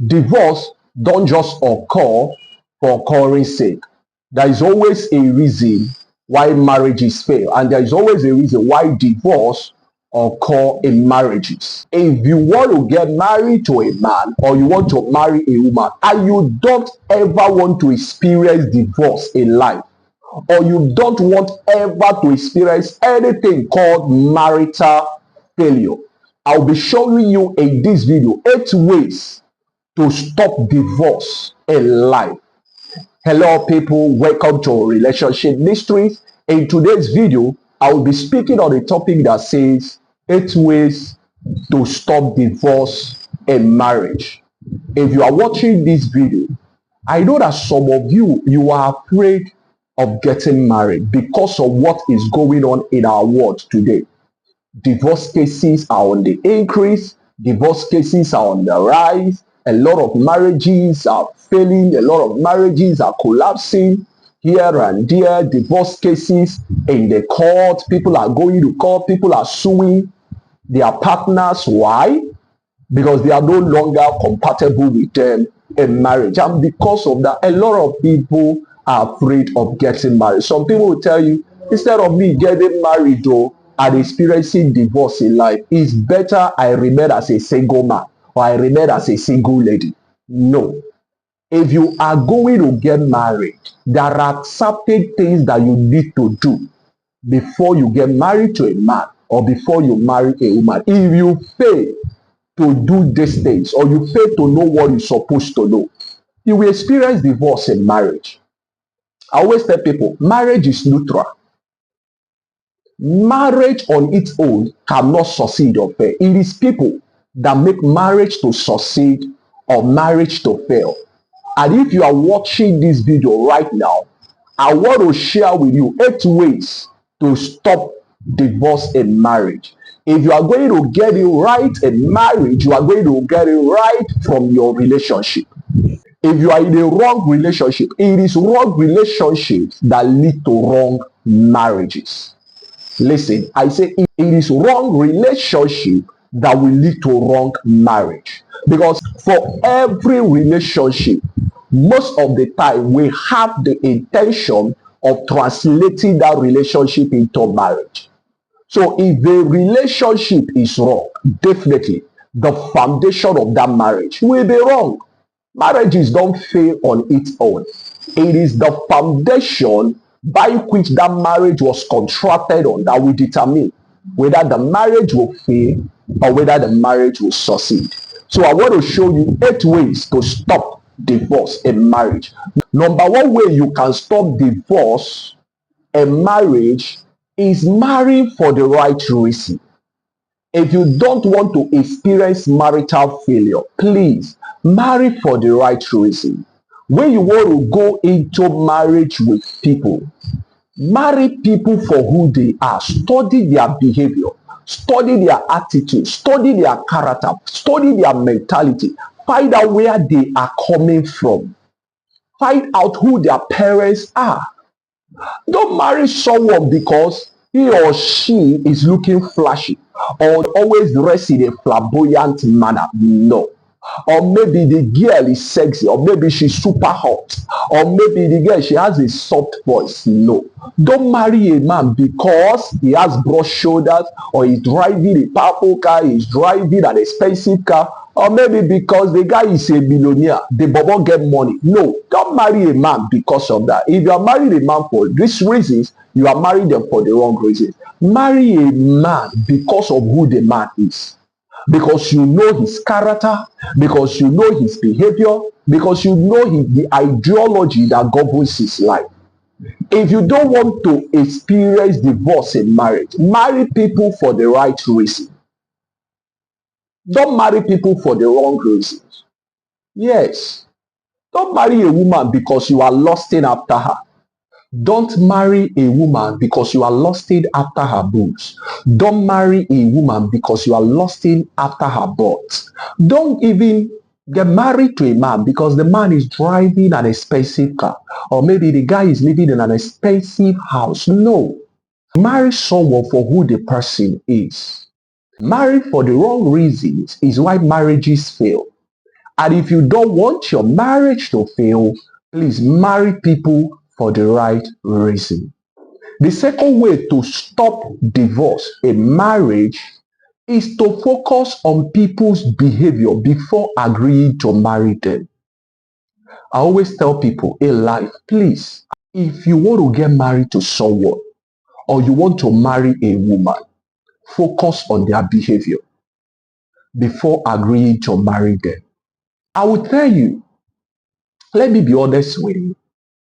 Divorce don't just occur for occurring sake. There is always a reason why marriages fail, and there is always a reason why divorce occur in marriages. If you want to get married to a man or you want to marry a woman and you don't ever want to experience divorce in life, or you don't want ever to experience anything called marital failure, I'll be showing you in this video 8 ways to stop divorce in life. Hello people, welcome to Relationship Mysteries. In today's video, I will be speaking on a topic that says 8 ways to stop divorce in marriage. If you are watching this video, I know that some of you are afraid of getting married because of what is going on in our world today. Divorce cases are on the increase, divorce cases are on the rise, a lot of marriages are failing, a lot of marriages are collapsing here and there, divorce cases in the court, people are going to court, people are suing their partners. Why? Because they are no longer compatible with them in marriage. And because of that, a lot of people are afraid of getting married. Some people will tell you, instead of me getting married though, and experiencing divorce in life, it's better I remain as a single man or I remain as a single lady. No. If you are going to get married, there are certain things that you need to do before you get married to a man or before you marry a woman. If you fail to do these things or you fail to know what you're supposed to know, you will experience divorce in marriage. I always tell people, marriage is neutral. Marriage on its own cannot succeed or fail. It is people that make marriage to succeed or marriage to fail. And if you are watching this video right now, I want to share with you 8 ways to stop divorce in marriage. If you are going to get it right in marriage, you are going to get it right from your relationship. If you are in a wrong relationship, it is wrong relationships that lead to wrong marriages. Listen, I say it is wrong relationship that will lead to wrong marriage. Because for every relationship, most of the time we have the intention of translating that relationship into marriage. So if the relationship is wrong, definitely the foundation of that marriage will be wrong. Marriages don't fail on its own. It is the foundation by which that marriage was contracted on that will determine whether the marriage will fail or whether the marriage will succeed. So I want to show you 8 ways to stop divorce in marriage. Number 1 way you can stop divorce in marriage is marrying for the right reason. If you don't want to experience marital failure, please marry for the right reason. When you want to go into marriage with people, marry people for who they are. Study their behavior, study their attitude, study their character, study their mentality. Find out where they are coming from. Find out who their parents are. Don't marry someone because he or she is looking flashy or always dressed in a flamboyant manner. No. Or maybe the girl is sexy, or maybe she's super hot, or maybe the girl, she has a soft voice. No. Don't marry a man because he has broad shoulders, or he's driving a powerful car, he's driving an expensive car, or maybe because the guy is a millionaire, the bobo get money. No, don't marry a man because of that. If you are marrying a man for these reasons, you are marrying them for the wrong reasons. Marry a man because of who the man is. Because you know his character, because you know his behavior, because you know the ideology that governs his life. If you don't want to experience divorce in marriage, marry people for the right reason. Don't marry people for the wrong reasons. Yes. Don't marry a woman because you are lusting after her. Don't marry a woman because you are lusting after her boobs. Don't marry a woman because you are lusting after her butt. Don't even get married to a man because the man is driving an expensive car, or maybe the guy is living in an expensive house. No. Marry someone for who the person is. Marry for the wrong reasons is why marriages fail. And if you don't want your marriage to fail, please marry people for the right reason. The second way to stop divorce in marriage is to focus on people's behavior before agreeing to marry them. I always tell people in life, please, if you want to get married to someone or you want to marry a woman, focus on their behavior before agreeing to marry them. I will tell you, let me be honest with you.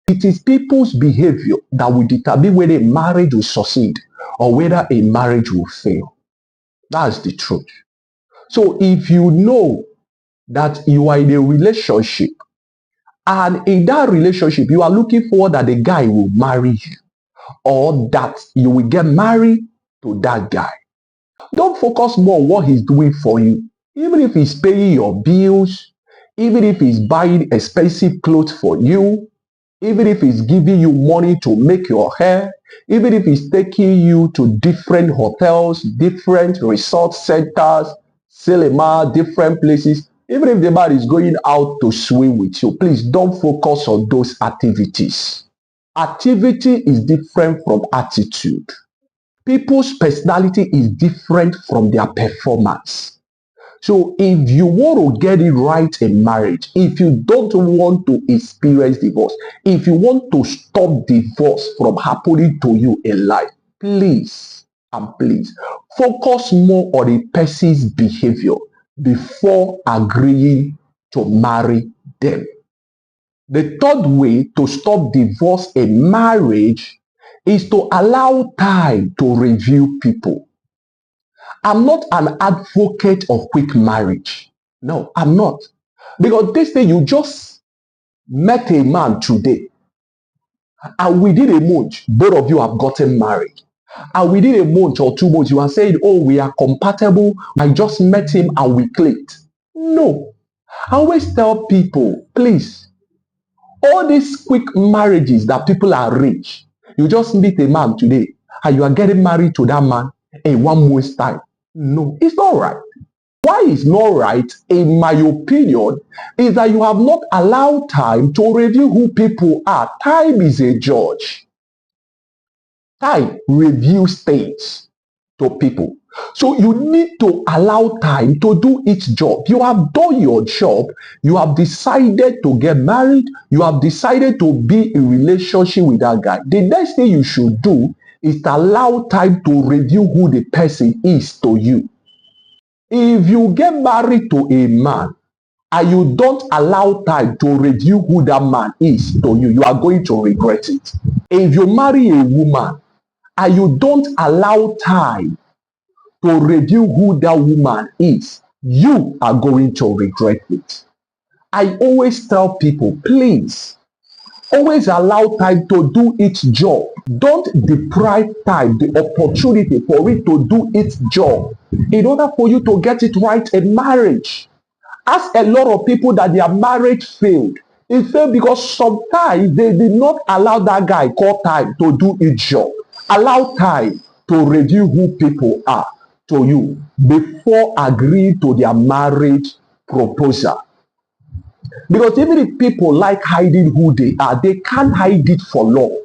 It is people's behavior that will determine whether a marriage will succeed or whether a marriage will fail. That's the truth. So if you know that you are in a relationship and in that relationship you are looking forward that the guy will marry you or that you will get married to that guy, don't focus more on what he's doing for you. Even if he's paying your bills, even if he's buying expensive clothes for you, even if he's giving you money to make your hair, even if he's taking you to different hotels, different resort centers, cinema, different places, even if the man is going out to swim with you, please don't focus on those activities. Activity is different from attitude. People's personality is different from their performance. So if you want to get it right in marriage, if you don't want to experience divorce, if you want to stop divorce from happening to you in life, please and please focus more on a person's behavior before agreeing to marry them. The third way to stop divorce in marriage is to allow time to review people. I'm not an advocate of quick marriage. No, I'm not. Because this day you just met a man today, and within a month, both of you have gotten married. And within a month or 2 months, you are saying, oh, we are compatible. I just met him and we clicked. No. I always tell people, please, all these quick marriages that people are rich, you just meet a man today and you are getting married to that man in 1 month's time. No, it's not right. Why it's not right, in my opinion, is that you have not allowed time to review who people are. Time is a judge. Time reviews things to people. So you need to allow time to do its job. You have done your job. You have decided to get married. You have decided to be in relationship with that guy. The next thing you should do is to allow time to review who the person is to you. If you get married to a man and you don't allow time to review who that man is to you, you are going to regret it. If you marry a woman and you don't allow time to review who that woman is, you are going to regret it. I always tell people, please, always allow time to do its job. Don't deprive time the opportunity for it to do its job in order for you to get it right in marriage. Ask a lot of people that their marriage failed. It failed because sometimes they did not allow that guy called time to do its job. Allow time to review who people are to you before agreeing to their marriage proposal. Because even if people like hiding who they are, they can't hide it for long.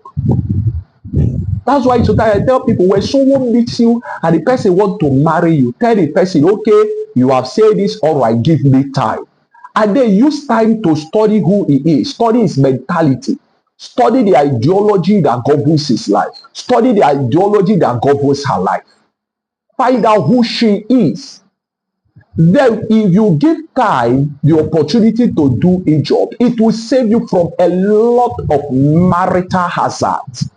That's why sometimes I tell people, when someone meets you and the person wants to marry you, tell the person, okay, you have said this, all right, give me time. And then use time to study who he is, study his mentality, study the ideology that governs his life, study the ideology that governs her life. Find out who she is. Then if you give time the opportunity to do a job, it will save you from a lot of marital hazards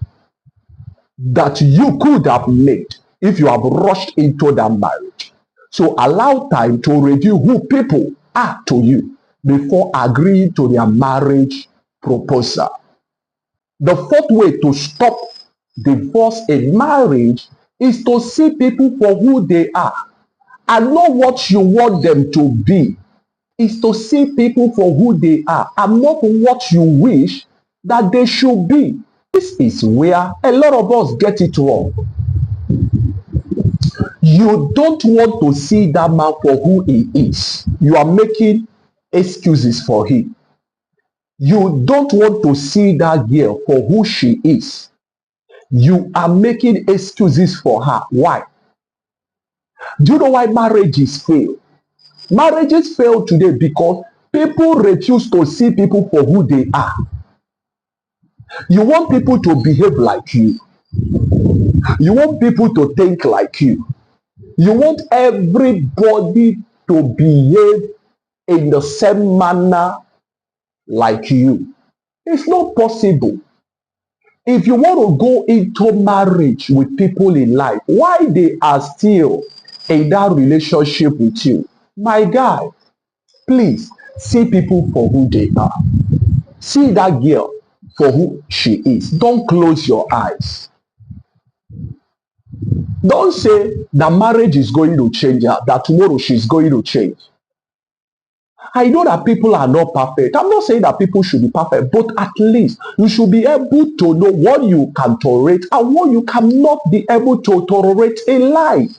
that you could have made if you have rushed into that marriage. So allow time to review who people are to you before agreeing to their marriage proposal. The fourth way to stop divorce in marriage is to see people for who they are and not what you want them to be. Is to see people for who they are and not what you wish that they should be. This is where a lot of us get it wrong. You don't want to see that man for who he is. You are making excuses for him. You don't want to see that girl for who she is. You are making excuses for her. Why? Do you know why marriages fail? Marriages fail today because people refuse to see people for who they are. You want people to behave like you. You want people to think like you. You want everybody to behave in the same manner like you. It's not possible. If you want to go into marriage with people in life, why they are still in that relationship with you? My guy, please see people for who they are. See that girl for who she is. Don't close your eyes. Don't say that marriage is going to change her, that tomorrow she's going to change. I know that people are not perfect. I'm not saying that people should be perfect, but at least you should be able to know what you can tolerate and what you cannot be able to tolerate in life.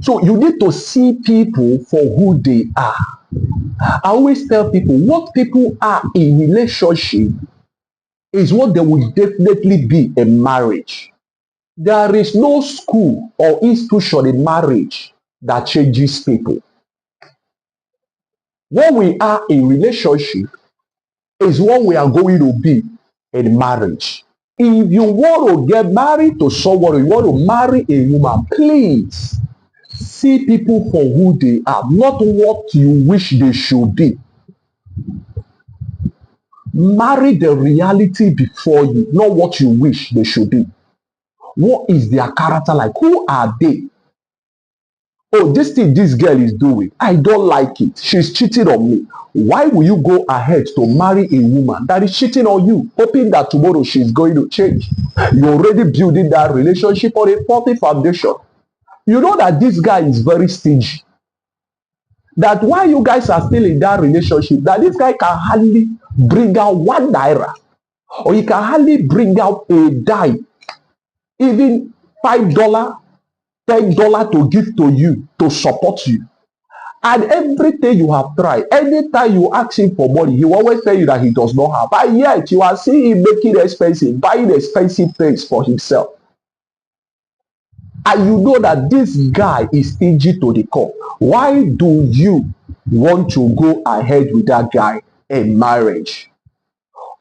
So you need to see people for who they are. I always tell people what people are in relationship is what they will definitely be in marriage. There is no school or institution in marriage that changes people. What we are in relationship is what we are going to be in marriage. If you want to get married to someone, you want to marry a woman, please see people for who they are, not what you wish they should be. Marry the reality before you, not what you wish they should be. What is their character like? Who are they? Oh, this thing this girl is doing, I don't like it. She's cheating on me. Why will you go ahead to marry a woman that is cheating on you, hoping that tomorrow she's going to change? You're already building that relationship on a faulty foundation. You know that this guy is very stingy. That while you guys are still in that relationship, that this guy can hardly bring out £1, or he can hardly bring out a dime, even $5, $10 to give to you, to support you. And everything you have tried, anytime you ask him for money, he will always tell you that he does not have. But yet you are seeing him making expensive, buying expensive things for himself. And you know that this guy is stingy to the core. Why do you want to go ahead with that guy in marriage?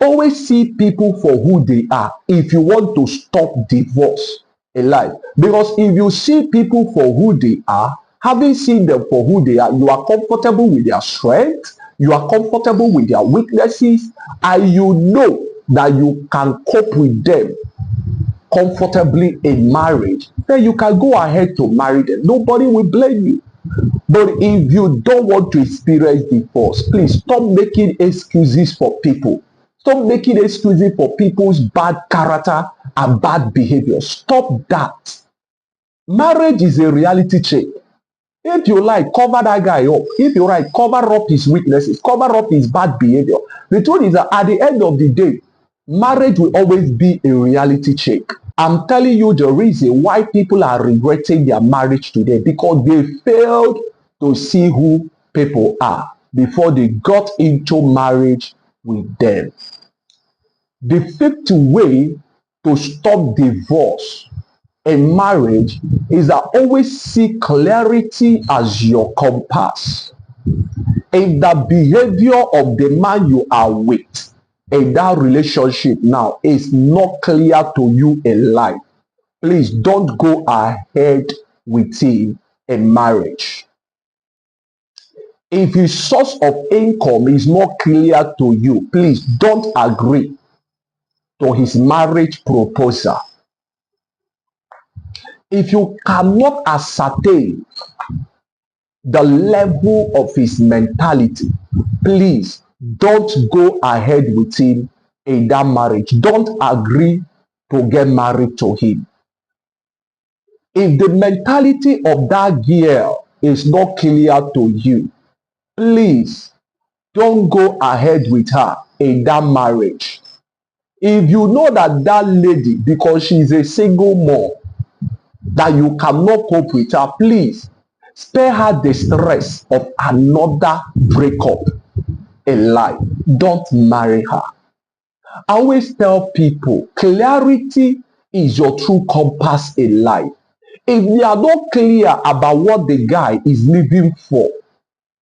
Always see people for who they are if you want to stop divorce in life. Because if you see people for who they are, having seen them for who they are, you are comfortable with their strengths, you are comfortable with their weaknesses, and you know that you can cope with them comfortably in marriage, then you can go ahead to marry them. Nobody will blame you. But if you don't want to experience divorce, please stop making excuses for people. Stop making excuses for people's bad character and bad behavior. Stop that. Marriage is a reality check. If you like, cover that guy up. If you like, cover up his weaknesses, cover up his bad behavior. The truth is that at the end of the day, marriage will always be a reality check. I'm telling you the reason why people are regretting their marriage today, because they failed to see who people are before they got into marriage with them. The fifth way to stop divorce in marriage is that always see clarity as your compass. If the behavior of the man you are with in that relationship now is not clear to you in life, please don't go ahead with him in marriage. If his source of income is not clear to you, please don't agree to his marriage proposal. If you cannot ascertain the level of his mentality, please don't go ahead with him in that marriage. Don't agree to get married to him. If the mentality of that girl is not clear to you, please don't go ahead with her in that marriage. If you know that that lady, because she's a single mom, that you cannot cope with her, please Spare her the stress of another breakup in life. Don't marry her. I always tell people clarity is your true compass in life. If they are not clear about what the guy is living for,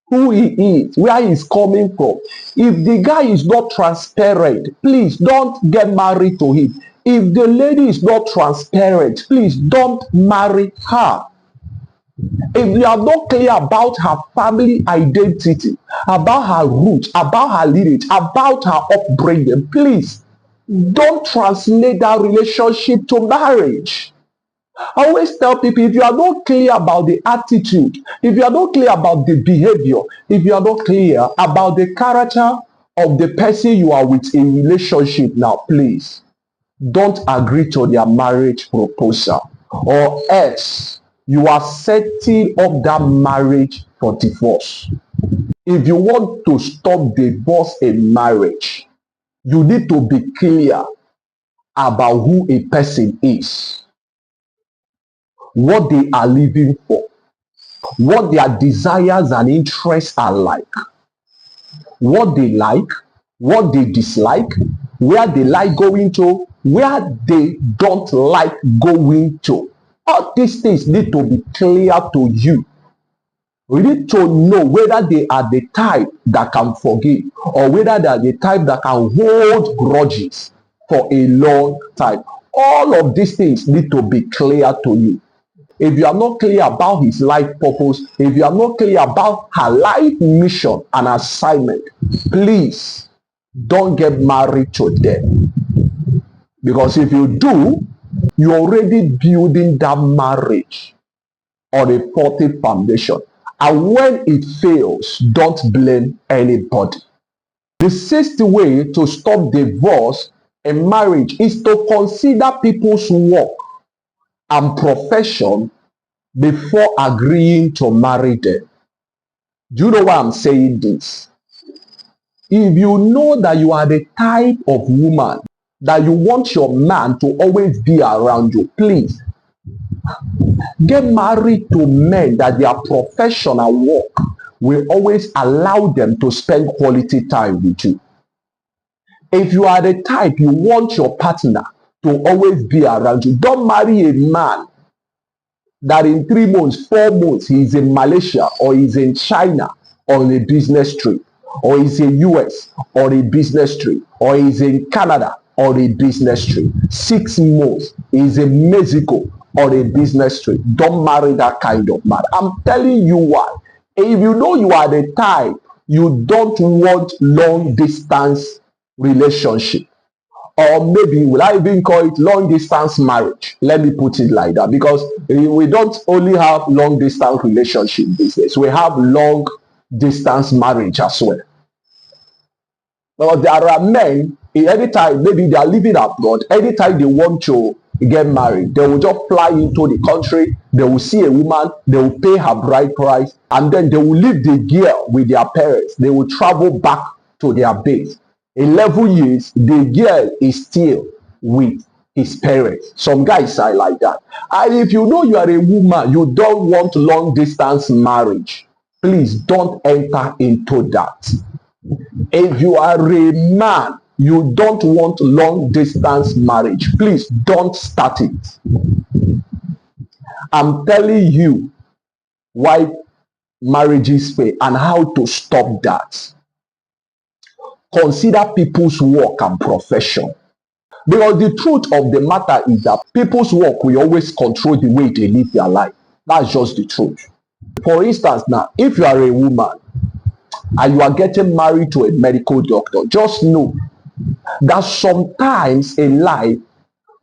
who he is, where he's coming from, if the guy is not transparent, please don't get married to him. If the lady is not transparent, please don't marry her. If you are not clear about her family identity, about her roots, about her lineage, about her upbringing, please don't translate that relationship to marriage. I always tell people, if you are not clear about the attitude, if you are not clear about the behavior, if you are not clear about the character of the person you are with in relationship now, please don't agree to their marriage proposal, or else you are setting up that marriage for divorce. If you want to stop divorce in marriage, you need to be clear about who a person is, what they are living for, what their desires and interests are like, what they dislike, where they like going to, where they don't like going to. All these things need to be clear to you. We need to know whether they are the type that can forgive, or whether they are the type that can hold grudges for a long time. All of these things need to be clear to you. If you are not clear about his life purpose, if you are not clear about her life mission and assignment, please don't get married to them. Because if you do, you're already building that marriage on a faulty foundation. And when it fails, don't blame anybody. The sixth way to stop divorce in marriage is to consider people's work and profession before agreeing to marry them. Do you know why I'm saying this? If you know that you are the type of woman that you want your man to always be around you, please get married to men that their professional work will always allow them to spend quality time with you. If you are the type you want your partner to always be around you, don't marry a man that in 3 months, 4 months, he's in Malaysia or he's in China on a business trip, or he's in US or a business trip, or he's in Canada or a business trip. 6 months, he's in Mexico or a business trip. Don't marry that kind of man. I'm telling you why. If you know you are the type, you don't want long distance relationship, or maybe will I even call it long distance marriage? Let me put it like that, because we don't only have long distance relationship business, we have long distance marriage as well. But there are men, anytime maybe they are living abroad, anytime they want to get married, they will just fly into the country, they will see a woman, they will pay her bride price, and then they will leave the girl with their parents. They will travel back to their base. 11 years, the girl is still with his parents. Some guys are like that. And if you know you are a woman, you don't want long distance marriage, please don't enter into that. If you are a man, you don't want long distance marriage, please don't start it. I'm telling you why marriages fail and how to stop that. Consider people's work and profession. Because the truth of the matter is that people's work will always control the way they live their life. That's just the truth. For instance, now, if you are a woman and you are getting married to a medical doctor, just know that sometimes in life,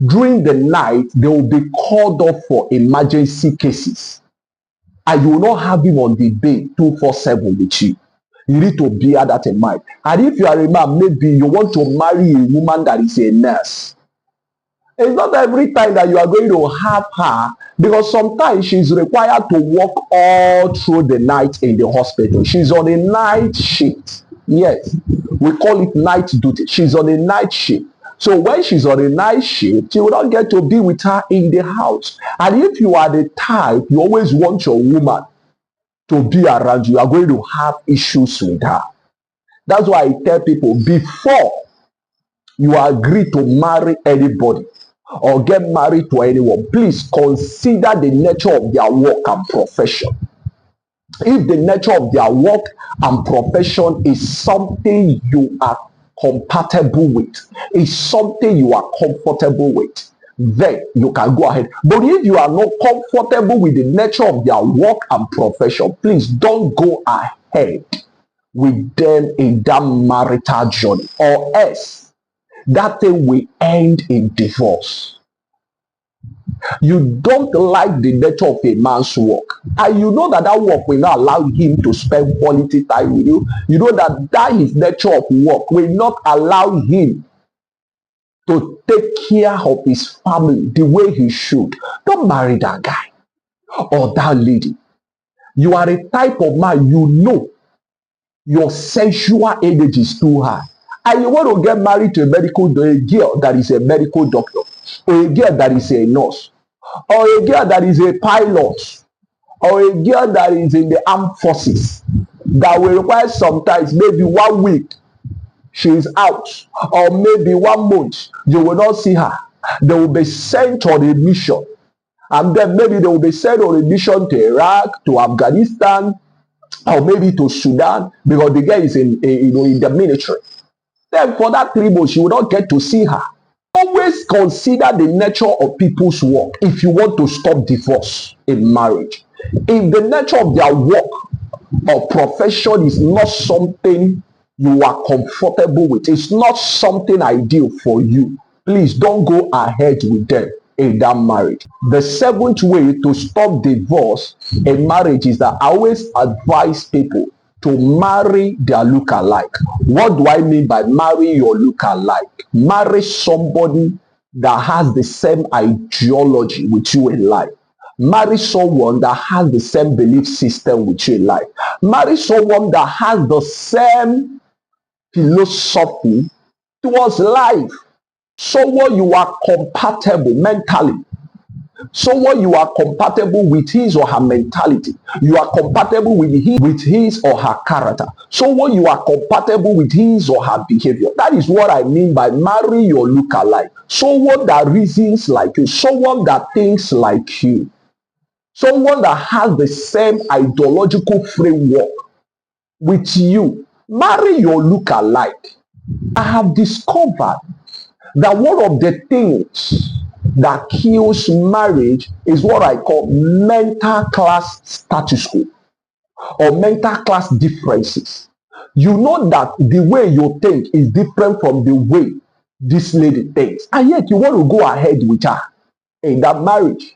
during the night, they will be called up for emergency cases, and you will not have him on the bed 247 with you. You need to bear that in mind. And if you are a man, maybe you want to marry a woman that is a nurse. It's not every time that you are going to have her, because sometimes she's required to work all through the night in the hospital. She's on a night shift. Yes, we call it night duty. She's on a night shift. So when she's on a night shift, you will not get to be with her in the house. And if you are the type, you always want your woman to be around you, you are going to have issues with her. That's why I tell people, before you agree to marry anybody or get married to anyone, please consider the nature of their work and profession. If the nature of their work and profession is something you are compatible with, is something you are comfortable with, then you can go ahead. But if you are not comfortable with the nature of their work and profession, please don't go ahead with them in that marital journey, or else that thing will end in divorce. You don't like the nature of a man's work, and you know that that work will not allow him to spend quality time with you. You know that his nature of work will not allow him to take care of his family the way he should. Don't marry that guy or that lady. You are a type of man, you know your sexual energy is too high, and you want to get married to a girl that is a medical doctor, or a girl that is a nurse, or a girl that is a pilot, or a girl that is in the armed forces, that will require sometimes maybe 1 week she is out, or maybe 1 month you will not see her. They will be sent on a mission, and then maybe they will be sent on a mission to Iraq, to Afghanistan, or maybe to Sudan, because the girl is in the military. Then for that 3 months, you will not get to see her. Always consider the nature of people's work if you want to stop divorce in marriage. If the nature of their work or profession is not something you are comfortable with, it's not something ideal for you, please don't go ahead with them in that marriage. The 7th way to stop divorce in marriage is that I always advise people to marry their look-alike. What do I mean by marry your look-alike? Marry somebody that has the same ideology with you in life. Marry someone that has the same belief system with you in life. Marry someone that has the same philosophy towards life. Someone you are compatible mentally. Someone you are compatible with his or her mentality. You are compatible with his or her character. Someone you are compatible with his or her behavior. That is what I mean by marry your look-alike. Someone that reasons like you. Someone that thinks like you. Someone that has the same ideological framework with you. Marry your look-alike. I have discovered that one of the things that kills marriage is what I call mental class status quo or mental class differences. You know that the way you think is different from the way this lady thinks, and yet you want to go ahead with her in that marriage.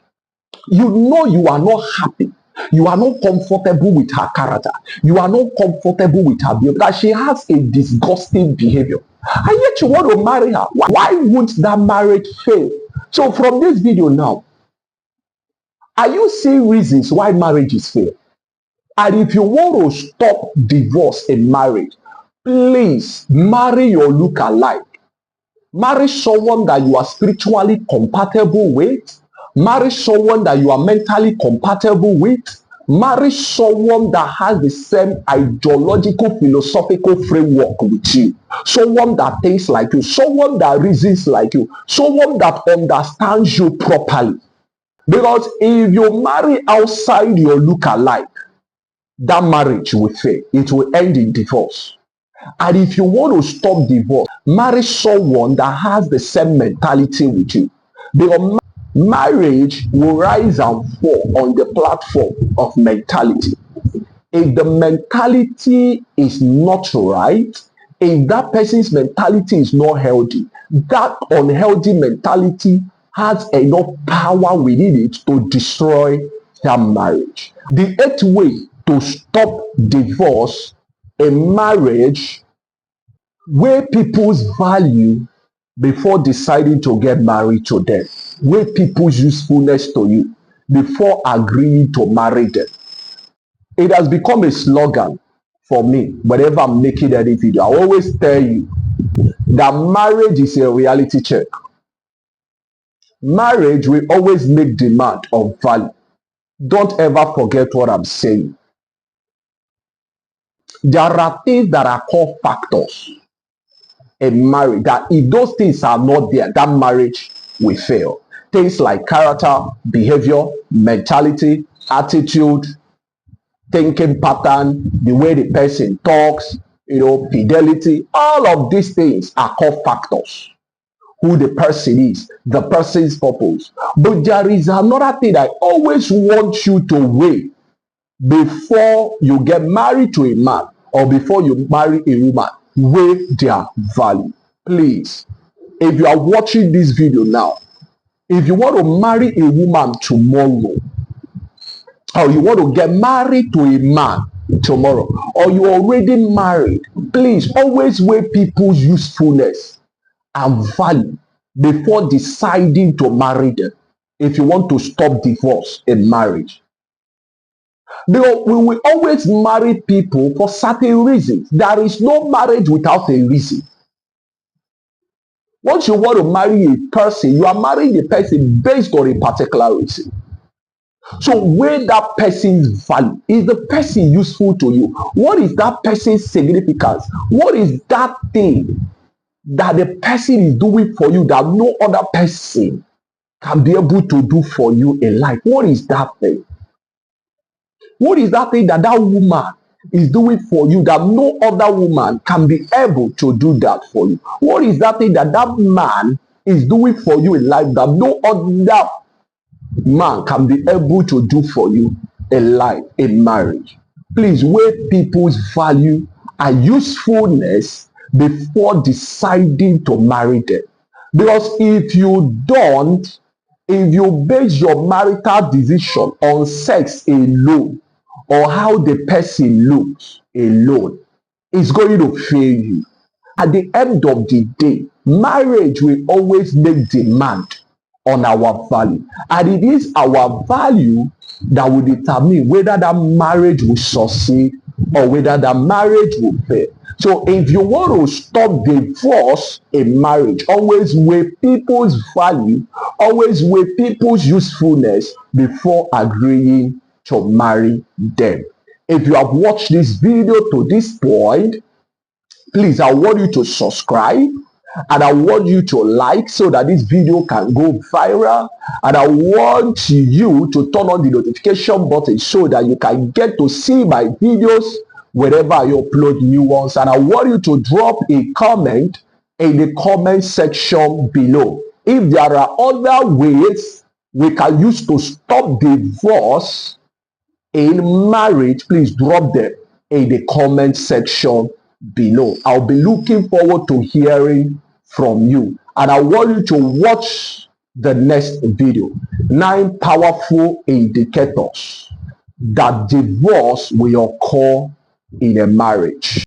You know you are not happy. You are not comfortable with her character. You are not comfortable with her behavior. That she has a disgusting behavior. And yet you want to marry her. Why would that marriage fail? So from this video now, are you seeing reasons why marriages fail? And if you want to stop divorce in marriage, please marry your look-alike. Marry someone that you are spiritually compatible with. Marry someone that you are mentally compatible with. Marry someone that has the same ideological, philosophical framework with you. Someone that thinks like you. Someone that reasons like you. Someone that understands you properly. Because if you marry outside your look-alike, that marriage will fail. It will end in divorce. And if you want to stop divorce, marry someone that has the same mentality with you. Because marriage will rise and fall on the platform of mentality. If the mentality is not right, if that person's mentality is not healthy, that unhealthy mentality has enough power within it to destroy that marriage. The 8th way to stop divorce in marriage, weigh people's value before deciding to get married to them. Weigh people's usefulness to you before agreeing to marry them. It has become a slogan for me whenever I'm making any video. I always tell you that marriage is a reality check. Marriage will always make demand of value. Don't ever forget what I'm saying. There are things that are called factors in marriage that if those things are not there, that marriage will fail. Things like character, behavior, mentality, attitude, thinking pattern, the way the person talks, fidelity, all of these things are called factors. Who the person is, the person's purpose. But there is another thing I always want you to weigh before you get married to a man or before you marry a woman. Weigh their value. Please, if you are watching this video now, if you want to marry a woman tomorrow, or you want to get married to a man tomorrow, or you are already married, please always weigh people's usefulness and value before deciding to marry them if you want to stop divorce in marriage. Because we will always marry people for certain reasons. There is no marriage without a reason. Once you want to marry a person, you are marrying the person based on a particular reason. So weigh that person's value. Is the person useful to you? What is that person's significance? What is that thing that the person is doing for you that no other person can be able to do for you in life? What is that thing? What is that thing that that woman is doing for you that no other woman can be able to do that for you? What is that thing that that man is doing for you in life that no other man can be able to do for you in life, in marriage? Please weigh people's value and usefulness before deciding to marry them. Because if you don't, if you base your marital decision on sex alone or how the person looks alone, it's going to fail you. At the end of the day, marriage will always make demand on our value. And it is our value that will determine whether that marriage will succeed or whether that marriage will fail. So if you want to stop divorce in marriage, always weigh people's value, always weigh people's usefulness before agreeing to marry them. If you have watched this video to this point, please, I want you to subscribe and I want you to like so that this video can go viral, and I want you to turn on the notification button so that you can get to see my videos whenever I upload new ones. And I want you to drop a comment in the comment section below. If there are other ways we can use to stop divorce in marriage, please drop them in the comment section below. I'll be looking forward to hearing from you, and I want you to watch the next video. 9 powerful indicators that divorce will occur in a marriage.